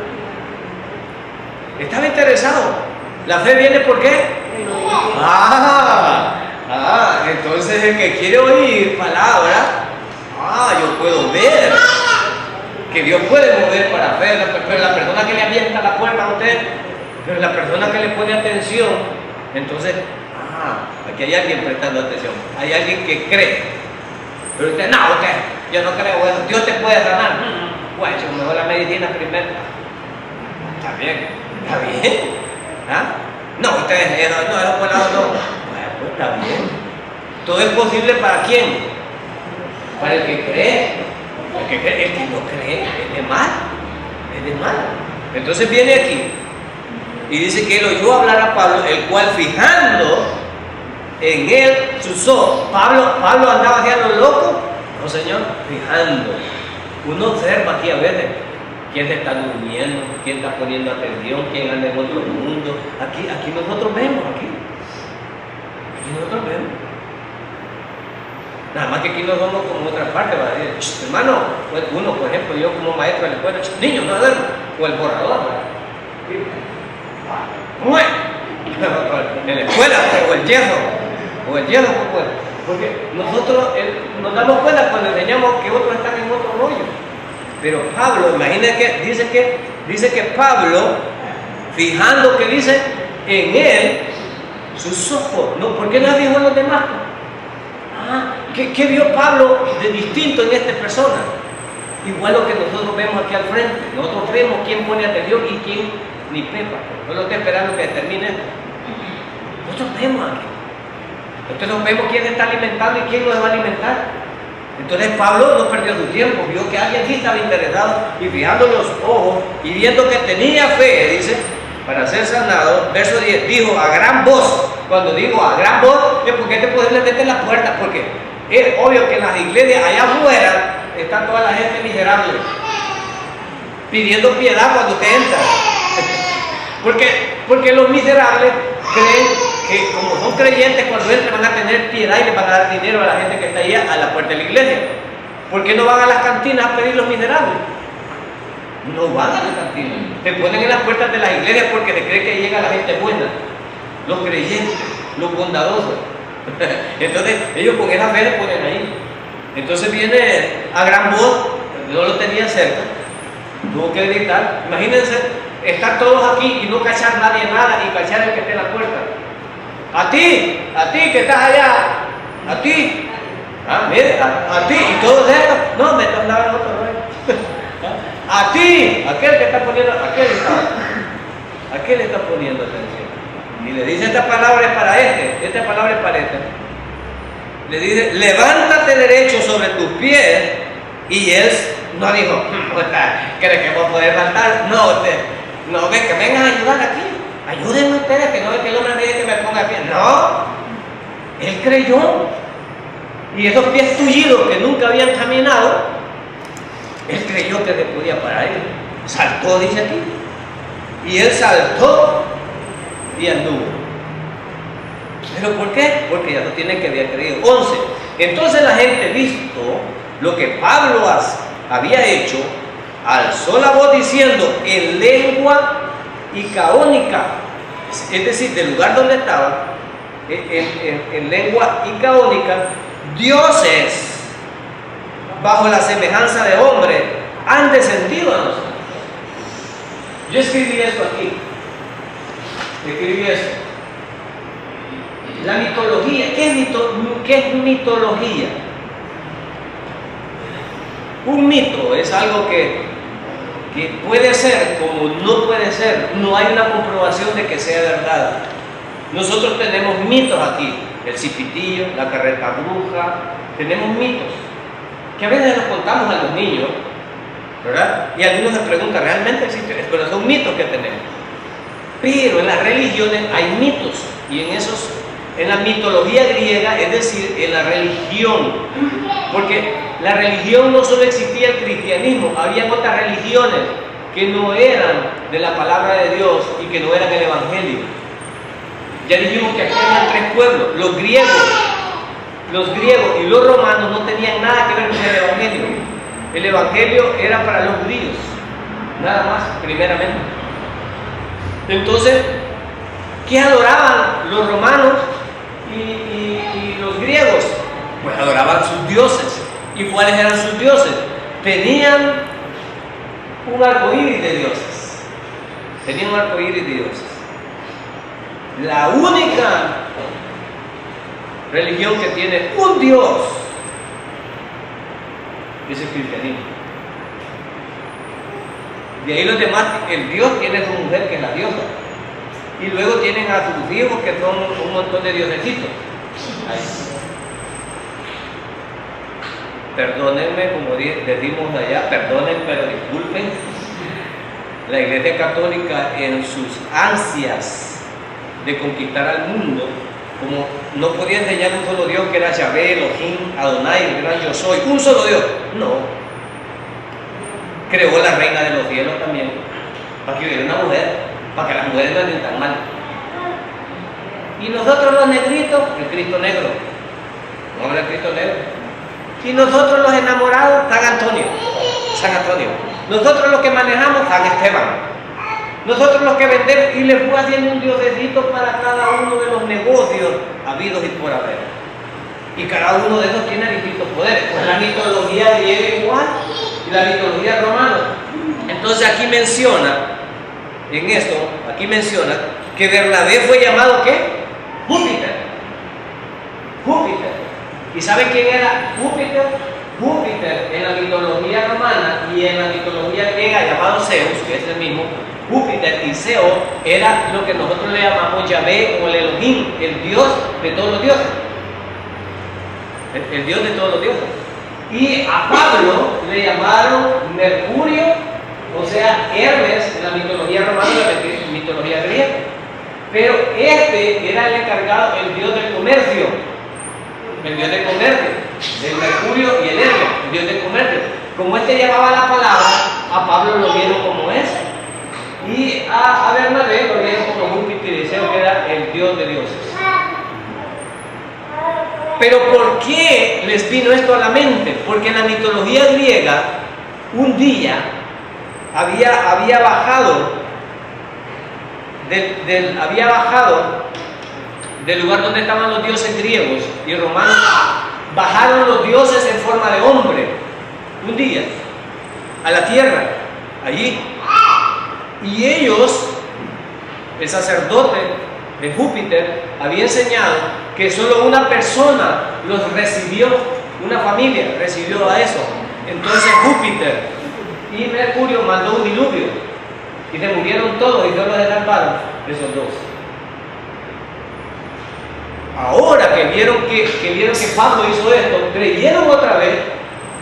S1: Estaba interesado. ¿La fe viene por qué? Entonces el que quiere oír palabra, yo puedo ver que Dios puede mover para fe, pero la persona que le abierta la puerta a usted, pero la persona que le pone atención, entonces, aquí hay alguien prestando atención, hay alguien que cree. Pero usted, yo no creo, bueno, Dios te puede sanar. Bueno, mejor la medicina primero. Está bien. No, ustedes, no, por lado no. Bueno, pues está bien. Todo es posible para quién? Para el que cree. El que no cree es de mal, es de mal. Entonces viene aquí y dice que él oyó hablar a Pablo, el cual fijando en él sus ojos. Pablo andaba hacia lo loco. No, Señor, fijando. Uno observa aquí a veces quién se está durmiendo, quién está poniendo atención, quién anda en otro mundo. Aquí nosotros vemos, aquí nosotros vemos. Nada más que aquí nos vamos como en otra parte, va a decir, hermano, uno, por ejemplo, yo como maestro de la escuela, niños, no duerman, o el borrador, ¿cómo es? En la escuela, o el hierro, porque nosotros nos damos cuenta cuando enseñamos que otros están en otro rollo. Pero Pablo, imagínense que dice que Pablo, fijando que dice en él sus ojos, ¿no? ¿Por qué no fijó en los demás? ¿Qué vio Pablo de distinto en esta persona? Igual lo que nosotros vemos aquí al frente. Nosotros vemos quién pone atención y quién ni pepa. No lo estoy esperando que termine esto. Nosotros vemos aquí. Nosotros vemos quién está alimentando y quién nos va a alimentar. Entonces Pablo no perdió su tiempo, vio que alguien sí estaba interesado y fijando los ojos y viendo que tenía fe, dice, para ser sanado, verso 10, dijo a gran voz. Cuando digo a gran voz, es porque te puedes meter en la puerta, porque es obvio que en las iglesias allá afuera está toda la gente miserable, pidiendo piedad cuando te entra. Porque los miserables creen que como son creyentes, cuando entran van a tener piedad y les van a dar dinero a la gente que está ahí a la puerta de la iglesia. ¿Por qué no van a las cantinas a pedir los miserables? No van a las cantinas. Se ponen en las puertas de las iglesias porque se cree que llega la gente buena, los creyentes, los bondadosos. Entonces ellos con esa fe le ponen ahí. Entonces viene a gran voz, no lo tenía cerca, tuvo que gritar. Imagínense estar todos aquí y no cachar nadie nada y cachar el que esté en la puerta. A ti que estás allá, a ti, mire, a ti, y todos estos, no, me tornaban otro rollo. A ti, aquel que está poniendo, aquel le está poniendo atención. Y le dice, esta palabra es para esta palabra es para este. Le dice, levántate derecho sobre tus pies, y él no dijo, ¿crees que voy a poder levantar? No, ves que vengan a ayudar aquí. Ayúdenme ustedes, que no es que el hombre me diga que me ponga pie. No, él creyó. Y esos pies tullidos que nunca habían caminado, él creyó que se podía parar. Saltó, dice aquí. Y él saltó y anduvo. ¿Pero por qué? Porque ya no tiene que haber creído. 11. Entonces la gente, visto lo que Pablo había hecho, alzó la voz diciendo en lengua icaónica, es decir, del lugar donde estaba, en lengua icaónica, dioses bajo la semejanza de hombre han descendido a nosotros. Yo escribí esto aquí, la mitología. ¿Qué es mitología? Un mito es algo que puede ser como no puede ser. No hay una comprobación de que sea verdad. Nosotros tenemos mitos aquí, el cipitillo, la carreta bruja, tenemos mitos que a veces los contamos a los niños, ¿verdad? Y algunos se preguntan, ¿realmente existen? Pero son mitos que tenemos. Pero en las religiones hay mitos, y en la mitología griega, es decir, en la religión, porque la religión no solo existía el cristianismo, había otras religiones que no eran de la palabra de Dios y que no eran el evangelio. Ya dijimos que aquí había tres pueblos, los griegos y los romanos no tenían nada que ver con el evangelio. El evangelio era para los judíos, nada más, primeramente. Entonces, ¿qué adoraban los romanos y los griegos? Pues adoraban sus dioses. ¿Y cuáles eran sus dioses? Tenían un arco iris de dioses. La única religión que tiene un Dios es el cristianismo. De ahí los demás, el Dios tiene su mujer que es la diosa. Y luego tienen a sus hijos que son un montón de diosecitos. Perdónenme, como decimos allá, perdonen, pero disculpen. La Iglesia Católica, en sus ansias de conquistar al mundo, como no podía enseñar un solo Dios que era Yahvé, Elohim, Adonai, el gran yo soy, un solo Dios, no. Creó la reina de los cielos también, para que hubiera una mujer, para que las mujeres no anden tan mal. Y nosotros los negritos, el Cristo negro, no habla el Cristo negro. Y nosotros los enamorados, San Antonio. Nosotros los que manejamos, San Esteban. Nosotros los que vendemos, y le fue haciendo un diosecito para cada uno de los negocios habidos y por haber. Y cada uno de esos tiene distintos poderes. Pues la mitología griega igual, y la mitología romana. Entonces aquí menciona que Bernabé fue llamado ¿qué? Júpiter. ¿Y saben quién era Júpiter? Júpiter en la mitología romana y en la mitología griega llamado Zeus, que es el mismo. Júpiter y Zeus era lo que nosotros le llamamos Yahvé o el Elohim, el Dios de todos los dioses. El Dios de todos los dioses. Y a Pablo le llamaron Mercurio, o sea, Hermes en la mitología romana y la mitología griega. Pero este era el encargado, el Dios del comercio. El Dios del comercio, el Mercurio y el Hermes, el Dios del comercio. Como este llevaba la palabra, a Pablo lo vieron como es. Y a Bernabé lo vieron como Júpiter y Zeus, que era el Dios de dioses. Pero ¿por qué les vino esto a la mente? Porque en la mitología griega, un día había bajado del lugar donde estaban los dioses griegos y romanos, bajaron los dioses en forma de hombre, un día, a la tierra, allí. Y ellos, el sacerdote de Júpiter, había enseñado que solo una persona los recibió, una familia recibió a eso. Entonces Júpiter y Mercurio mandó un diluvio y se murieron todos y solo se salvaron esos dos. Ahora que vieron que Pablo hizo esto, creyeron otra vez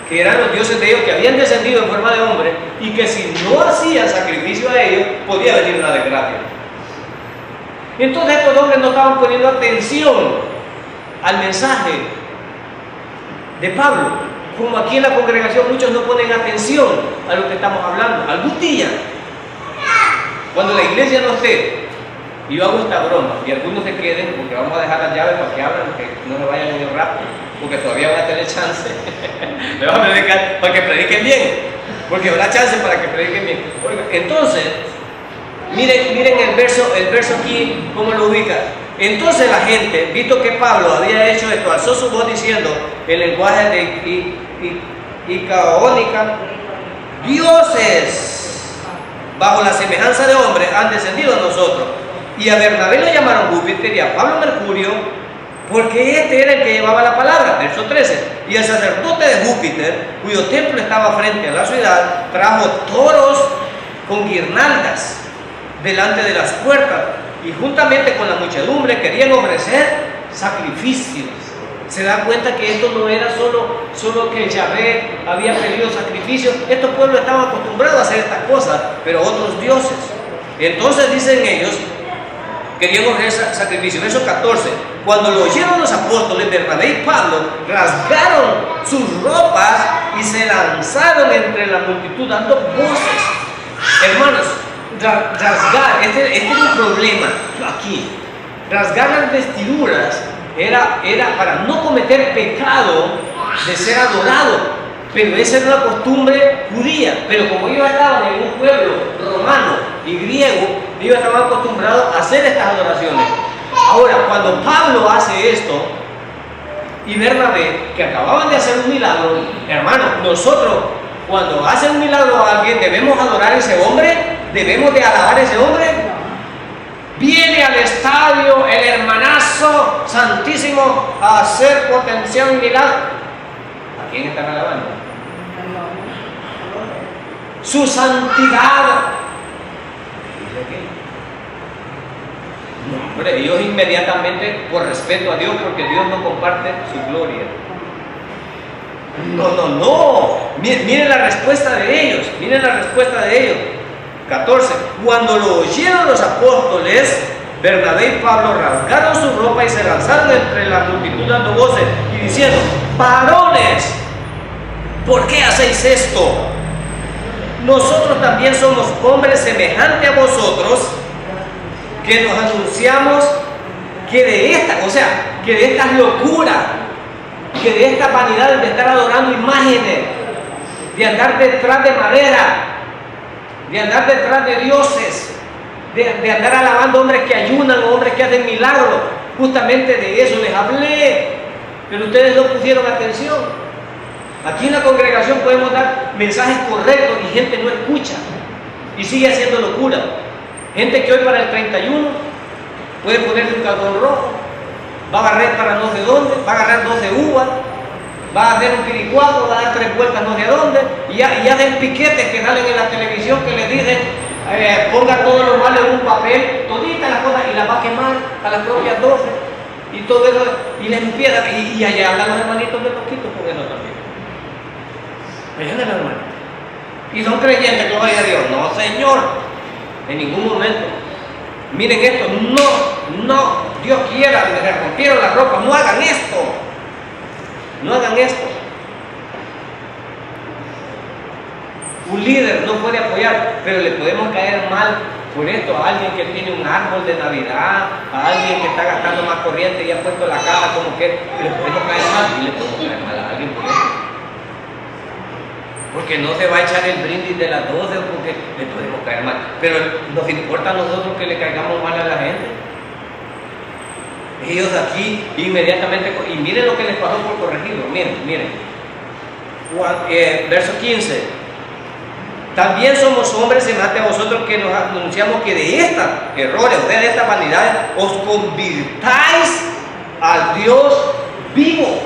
S1: que eran los dioses de ellos que habían descendido en forma de hombre y que si no hacían sacrificio a ellos, podía venir una desgracia. Entonces estos hombres no estaban poniendo atención al mensaje de Pablo. Como aquí en la congregación muchos no ponen atención a lo que estamos hablando. Algún día, cuando la iglesia no esté, y yo hago esta broma, y algunos se queden, porque vamos a dejar las llaves para que abran, que no se vayan muy rápido, porque todavía van a tener chance. Me van a predicar para que prediquen bien, porque habrá chance para que prediquen bien. Entonces, miren el verso aquí, cómo lo ubica. Entonces la gente, visto que Pablo había hecho esto, alzó su voz diciendo, el lenguaje de Icaónica, dioses bajo la semejanza de hombres han descendido a nosotros. Y a Bernabé lo llamaron Júpiter y a Pablo Mercurio, porque este era el que llevaba la palabra. Verso 13. Y el sacerdote de Júpiter, cuyo templo estaba frente a la ciudad, trajo toros con guirnaldas delante de las puertas, y juntamente con la muchedumbre querían ofrecer sacrificios. Se da cuenta que esto no era solo que Yahvé había pedido sacrificios. Estos pueblos estaban acostumbrados a hacer estas cosas, pero otros dioses. Entonces dicen ellos, querían ofrecer sacrificio. Verso 14. Cuando lo oyeron los apóstoles, Bernabé y Pablo rasgaron sus ropas y se lanzaron entre la multitud dando voces. Hermanos, rasgar, este es un problema aquí. Rasgar las vestiduras era para no cometer pecado de ser adorado. Pero esa era una costumbre judía. Pero como ellos estaban en un pueblo romano y griego, ellos estaban acostumbrados a hacer estas adoraciones. Ahora, cuando Pablo hace esto y Bernabé, que acababan de hacer un milagro, hermano, nosotros cuando hacen un milagro a alguien, ¿debemos adorar a ese hombre? ¿Debemos de alabar a ese hombre? Viene al estadio el hermanazo santísimo a hacer potenciar un milagro. ¿A quién están alabando? Su santidad. No, hombre, ellos inmediatamente, por respeto a Dios, porque Dios no comparte su gloria. No, no, no. Miren la respuesta de ellos. Miren la respuesta de ellos. 14. Cuando lo oyeron los apóstoles, Bernabé y Pablo rasgaron su ropa y se lanzaron entre la multitud dando voces y diciendo: varones, ¿por qué hacéis esto? Nosotros también somos hombres semejantes a vosotros, que nos anunciamos que de estas locuras, que de estas vanidades de estar adorando imágenes, de andar detrás de madera, de andar detrás de dioses, de andar alabando hombres que ayunan, hombres que hacen milagros, justamente de eso les hablé, pero ustedes no pusieron atención. Aquí en la congregación podemos dar mensajes correctos y gente no escucha y sigue haciendo locura. Gente que hoy para el 31 puede ponerse un caldón rojo, va a barrer para no sé dónde, va a agarrar 12 uvas, va a hacer un piricuato, va a dar 3 vueltas no sé a dónde, y hacen piquetes que salen en la televisión que les dicen: ponga todos los males en un papel, toditas las cosas, y las va a quemar a las propias 12, y todo eso, y les empieza, y allá andan los hermanitos de poquito con eso también. Allá andan los hermanitos. Y son creyentes, gloria a Dios. No, Señor, en ningún momento. Miren esto, no, Dios quiera, me rompieron la ropa, no hagan esto. No hagan esto. Un líder no puede apoyar, pero le podemos caer mal por esto a alguien que tiene un árbol de Navidad, a alguien que está gastando más corriente y ha puesto la caja como que le podemos caer mal, y le podemos caer mal a alguien por esto. Porque no se va a echar el brindis de las 12 o porque le podemos caer mal. Pero nos importa a nosotros que le caigamos mal a la gente. Ellos aquí inmediatamente, y miren lo que les pasó por corregirlo, miren. Verso 15. También somos hombres semejantes a vosotros, que nos anunciamos que de estos errores, o sea, de estas vanidades, os convirtáis al Dios vivo.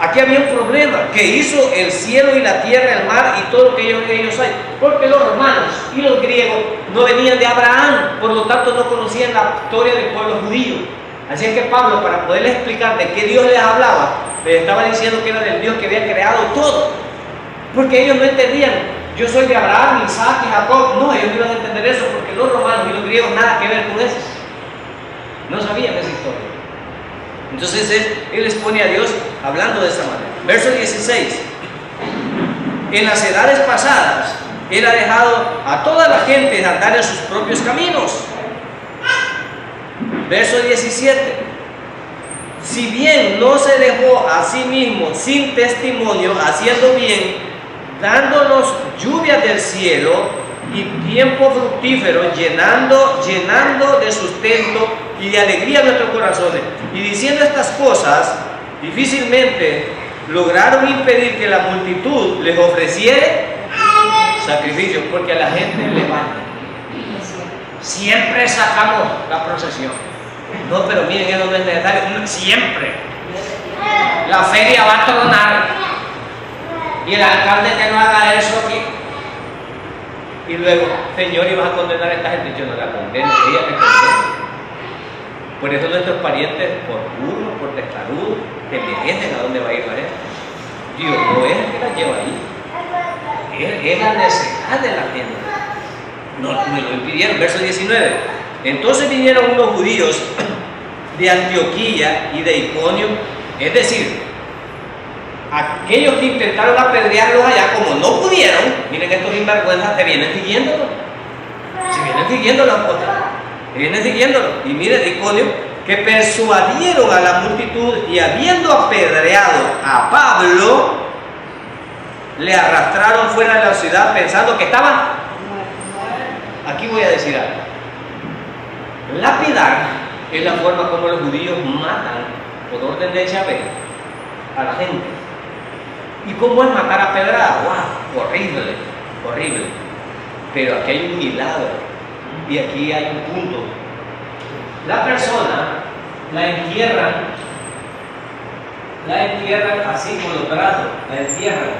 S1: Aquí había un problema, que hizo el cielo y la tierra, el mar y todo lo que ellos hay. Porque los romanos y los griegos no venían de Abraham, por lo tanto no conocían la historia del pueblo judío. Así es que Pablo, para poderles explicar de qué Dios les hablaba, les estaba diciendo que era del Dios que había creado todo. Porque ellos no entendían: yo soy de Abraham, Isaac y Jacob. No, ellos no iban a entender eso, porque los romanos y los griegos nada que ver con eso. No sabían esa historia. Entonces él les pone a Dios hablando de esa manera. Verso 16. En las edades pasadas, Él ha dejado a toda la gente andar en sus propios caminos. Verso 17. Si bien no se dejó a sí mismo sin testimonio, haciendo bien, dándonos lluvias del cielo y tiempo fructífero, llenando de sustento y de alegría nuestros corazones, y diciendo estas cosas, difícilmente lograron impedir que la multitud les ofreciera sacrificios, porque a la gente le vale. Siempre sacamos la procesión. No, pero miren, eso no es necesario. Siempre. La feria va a tronar. Y el alcalde que no haga eso aquí. Y luego: Señor, ¿y vas a condenar a esta gente? Yo no la condeno, ella te condena. Por eso nuestros parientes, por burros, por testarudos, te envejecen a dónde va a ir la gente. Dios no es el que la lleva ahí. Es la necesidad de la gente. No me lo impidieron. Verso 19. Entonces vinieron unos judíos de Antioquía y de Iconio, es decir, aquellos que intentaron apedrearlos allá, como no pudieron, miren estos sinvergüenzas, se vienen siguiéndolo. Se vienen siguiéndolo. Y miren, Iconio, que persuadieron a la multitud, y habiendo apedreado a Pablo, le arrastraron fuera de la ciudad pensando que estaban. Aquí voy a decir algo. Lapidar es la forma como los judíos matan por orden de Yahvé a la gente. ¿Y cómo es matar a pedrada? ¡Wow! Horrible. Pero aquí hay un milagro, y aquí hay un punto. La persona la entierran así con los brazos, la entierran.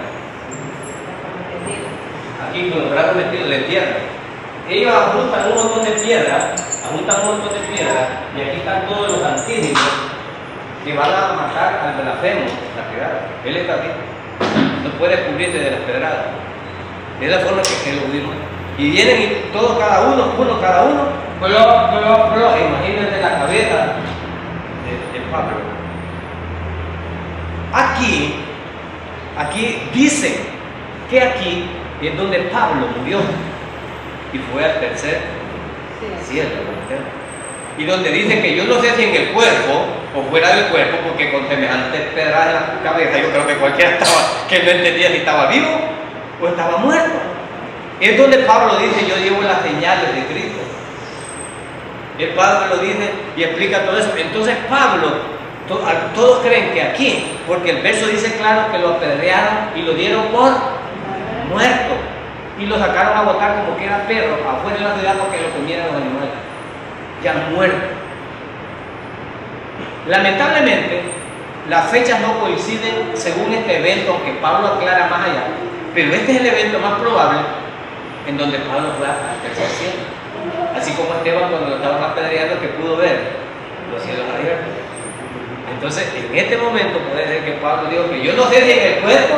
S1: Aquí con los brazos metidos, la entierran. Ellos ajustan un montón de piedras, y aquí están todos los antídotos que van a matar al blasfemo, la piedad. Él está aquí. no puedes cubrirte de las pedradas. Es la forma que lo vimos. Y vienen y todos, cada uno, cada uno, imagínense la cabeza de Pablo. Aquí dicen que aquí es donde Pablo murió y fue al tercer cielo. Y donde dice que yo no sé si en el cuerpo o fuera del cuerpo, porque con semejantes pedradas en la cabeza yo creo que cualquiera estaba, que no entendía si estaba vivo o estaba muerto. Es donde Pablo dice: yo llevo las señales de Cristo. El Pablo lo dice y explica todo eso. Entonces Pablo, todos creen que aquí, porque el verso dice claro que lo apedrearon y lo dieron por muerto y lo sacaron a botar como que era perro afuera de la ciudad porque lo comieran los animales, ya muerto. Lamentablemente las fechas no coinciden según este evento, aunque Pablo aclara más allá, pero este es el evento más probable en donde Pablo fue al tercer cielo, así como Esteban cuando lo estaban apedreando, que pudo ver los cielos abiertos. Entonces en este momento puede ser que Pablo dijo que yo no sé si en el cuerpo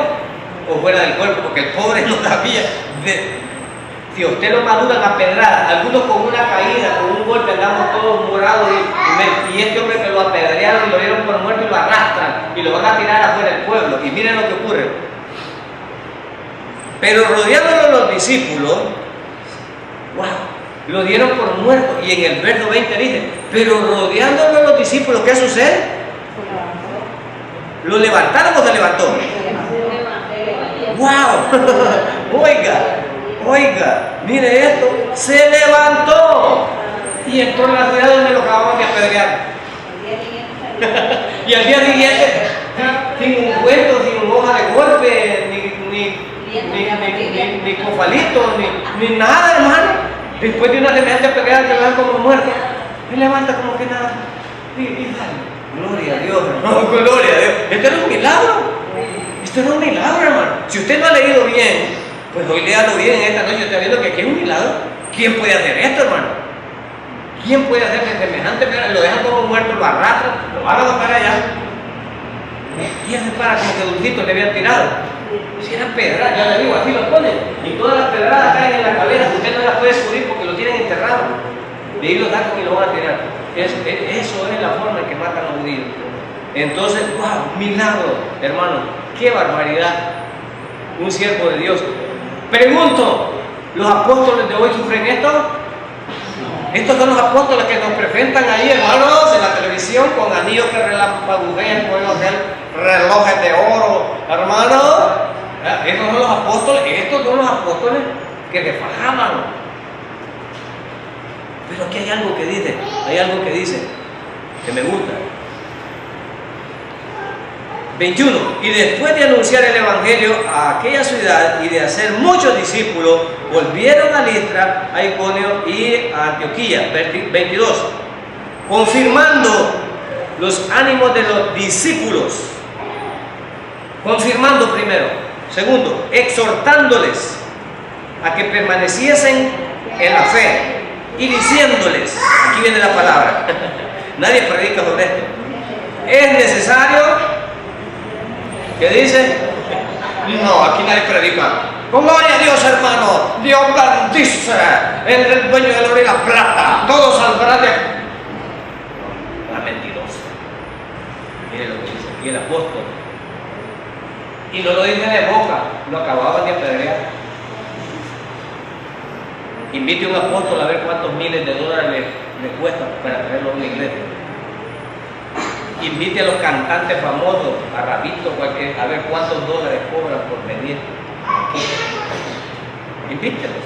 S1: o fuera del cuerpo, porque el pobre no sabía. Si a usted lo maduran a pedradas, algunos con una caída, con un golpe, andamos todos morados y este hombre que lo apedrearon y lo dieron por muerto y lo arrastran y lo van a tirar afuera del pueblo. Y miren lo que ocurre. Pero rodeándolo los discípulos, wow, lo dieron por muerto. Y en el verso 20 dice: pero rodeándolo los discípulos, ¿qué sucede? ¿Lo levantaron o se levantó? ¡Wow! Oiga, mire esto, se levantó y entró en la ciudad donde lo acababan de apedrear. Y al día siguiente, sin un cuento, sin hoja de golpe, ni cofalito, ni nada, hermano. Después de una semejante apedreada que lo dan como muerto, se levanta como que nada. Y sale. Gloria a Dios, hermano, gloria a Dios. Esto era un milagro. Esto era un milagro, hermano. Si usted no ha leído bien, pues hoy léalo bien esta noche. Está viendo que aquí es un milagro. ¿Quién puede hacer esto, hermano? ¿Quién puede hacer semejante? Lo dejan como muerto, lo arrastran, lo van a botar allá. Y él se para como que dulcito le habían tirado. Si eran pedradas, ya le digo, así lo ponen. Y todas las pedradas caen en la cabeza. Usted no las puede subir porque lo tienen enterrado. De ahí lo sacan y lo van a tirar. Eso es la forma en que matan a los judíos. Entonces, wow, milagro, hermano, qué barbaridad. Un siervo de Dios. Pregunto, ¿los apóstoles de hoy sufren esto? Estos son los apóstoles que nos presentan ahí, hermanos, en la televisión con anillos que relampaguean, pueden hacer relojes de oro, hermanos. Estos son los apóstoles, estos son los apóstoles que se fajaban. Pero aquí hay algo que dice, que me gusta. 21. Y después de anunciar el evangelio a aquella ciudad y de hacer muchos discípulos, volvieron a Listra, a Iconio y a Antioquía. 22. Confirmando los ánimos de los discípulos. Confirmando primero. Segundo, exhortándoles a que permaneciesen en la fe. Y diciéndoles, aquí viene la palabra, nadie predica sobre esto, es necesario, ¿qué dice? No, aquí nadie predica. Gloria a Dios, hermano, Dios bendice, el dueño del oro y la plata, todos saldrán de... La mentirosa. Mire lo que dice aquí el apóstol. Y no lo dice de boca, lo acababan de apedrear. Invite a un apóstol a ver cuántos miles de dólares le cuesta para traerlo a una iglesia. Invite a los cantantes famosos, a Rabito, a ver cuántos dólares cobran por venir aquí. Invítelos.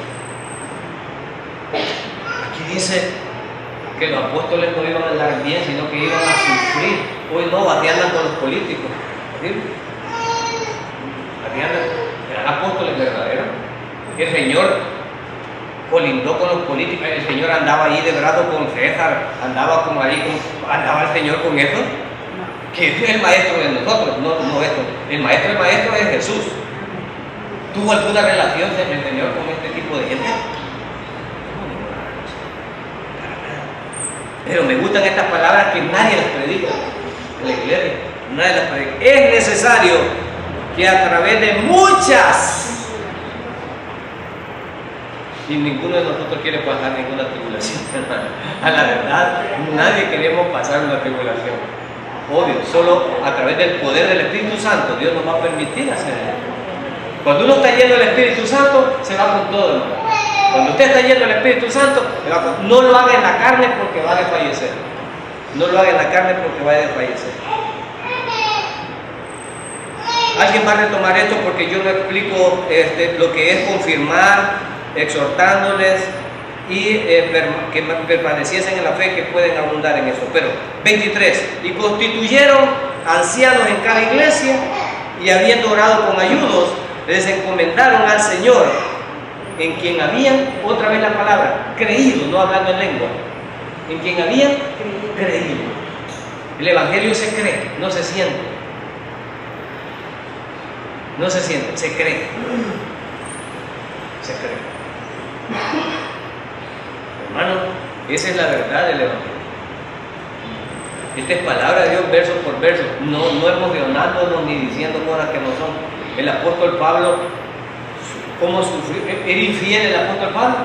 S1: Aquí dice que los apóstoles no iban a andar bien, sino que iban a sufrir. Hoy no, así andan con los políticos. ¿Sí? Así andan. Eran apóstoles verdaderos. El Señor colindó con los políticos. El Señor andaba ahí de brazo con César, andaba el Señor con eso, que es el maestro de nosotros, no esto. El maestro es Jesús. ¿Tuvo alguna relación el Señor con este tipo de gente? Pero me gustan estas palabras que nadie las predica en la iglesia. Nadie las predica. Es necesario que a través de muchas, y ninguno de nosotros quiere pasar ninguna tribulación, hermano. A la verdad, nadie queremos pasar una tribulación. Obvio, solo a través del poder del Espíritu Santo Dios nos va a permitir hacerlo. Cuando uno está lleno del Espíritu Santo, se va con todo, hermano. Cuando usted está lleno del Espíritu Santo, no lo haga en la carne porque va a desfallecer. No lo haga en la carne porque va a desfallecer. Alguien va a retomar esto porque yo no explico lo que es confirmar, exhortándoles y que permaneciesen en la fe, que pueden abundar en eso. Pero 23, y constituyeron ancianos en cada iglesia, y habiendo orado con ayudos, les encomendaron al Señor, en quien habían, otra vez la palabra, creído, no hablando en lengua, en quien habían creído. El Evangelio se cree, no se siente. No se siente, se cree. Se cree. Hermano, esa es la verdad del Evangelio. Esta es palabra de Dios verso por verso, no emocionándonos ni diciendo cosas que no son. El apóstol Pablo, ¿cómo sufrió? ¿Era infiel el apóstol Pablo?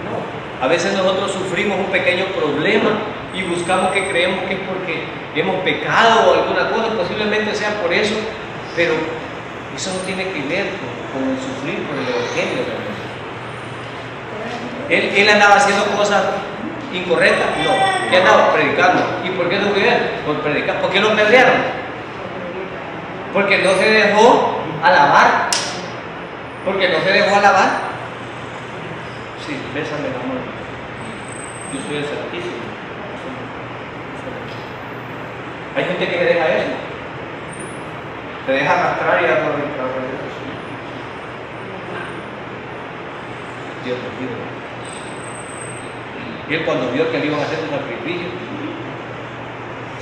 S1: No. A veces nosotros sufrimos un pequeño problema y buscamos que creemos que es porque hemos pecado o alguna cosa, posiblemente sea por eso, pero eso no tiene que ver con el sufrir por el Evangelio realmente. Él andaba haciendo cosas incorrectas, no. ¿Qué andaba? Predicando. ¿Y por qué sufrió él? Por predicar. ¿Por qué lo pelearon? Porque no se dejó alabar. Porque no se dejó alabar. Sí, bésame la mano. Yo soy el Santísimo. Hay gente que deja eso. Te deja arrastrar y arrastrar. Dios te pide. Y él, cuando vio que le iban a hacer un sacrificio,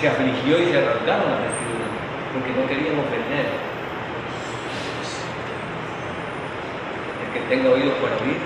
S1: se afligió y se rasgaron las vestiduras, porque no querían ofender. El que tenga oídos para oír,